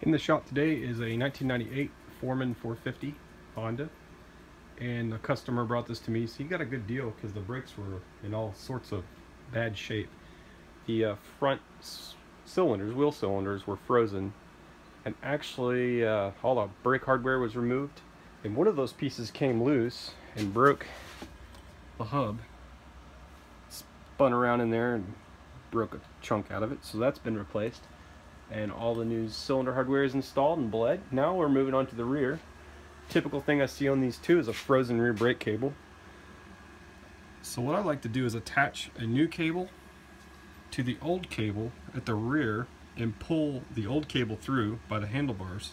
In the shop today is a 1998 Foreman 450 Honda, and the customer brought this to me. So he got a good deal because the brakes were in all sorts of bad shape. The front wheel cylinders were frozen, and actually all the brake hardware was removed, and one of those pieces came loose and broke the hub. Spun around in there and broke a chunk out of it, so that's been replaced. And all the new cylinder hardware is installed and bled. Now we're moving on to the rear. Typical thing I see on these two is a frozen rear brake cable. So what I like to do is attach a new cable to the old cable at the rear and pull the old cable through by the handlebars.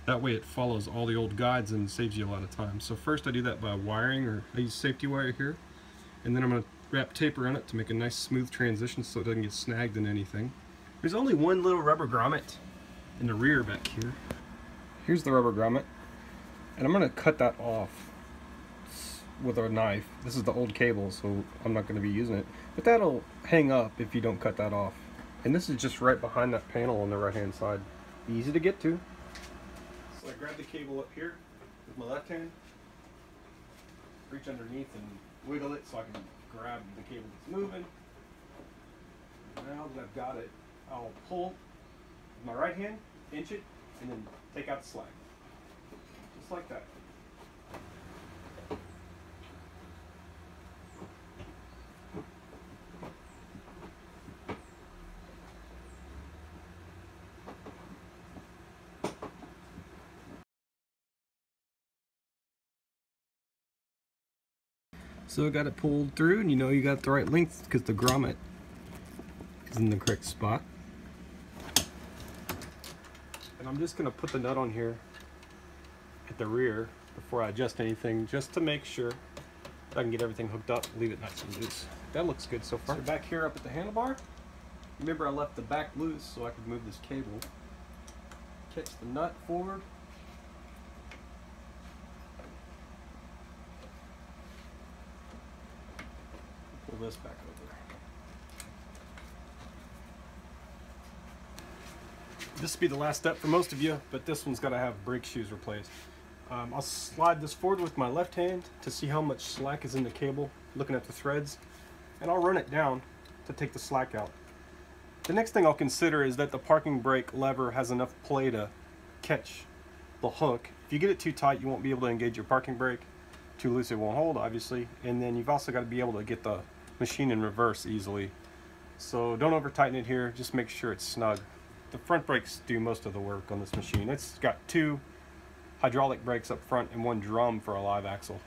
That way it follows all the old guides and saves you a lot of time. So first I do that by wiring, or I use safety wire here, and then I'm going to wrap tape around it to make a nice smooth transition so it doesn't get snagged in anything. There's only one little rubber grommet in the rear back here. Here's the rubber grommet, and I'm going to cut that off with a knife. This is the old cable, so I'm not going to be using it, but that'll hang up if you don't cut that off. And this is just right behind that panel on the right hand side. Easy to get to. So I grab the cable up here with my left hand, reach underneath and wiggle it so I can grab the cable that's moving. Now that I've got it, I'll pull with my right hand, inch it, and then take out the slack. Just like that. So I got it pulled through, and you know you got the right length because the grommet is in the correct spot. And I'm just going to put the nut on here at the rear before I adjust anything, just to make sure that I can get everything hooked up, leave it nice and loose. That looks good so far. So back here up at the handlebar, remember I left the back loose so I could move this cable. Catch the nut forward. Pull this back over. This will be the last step for most of you, but this one's got to have brake shoes replaced. I'll slide this forward with my left hand to see how much slack is in the cable, looking at the threads, and I'll run it down to take the slack out. The next thing I'll consider is that the parking brake lever has enough play to catch the hook. If you get it too tight, you won't be able to engage your parking brake. Too loose, it won't hold, obviously. And then you've also got to be able to get the machine in reverse easily. So don't over tighten it here, just make sure it's snug. The front brakes do most of the work on this machine. It's got two hydraulic brakes up front and one drum for a live axle.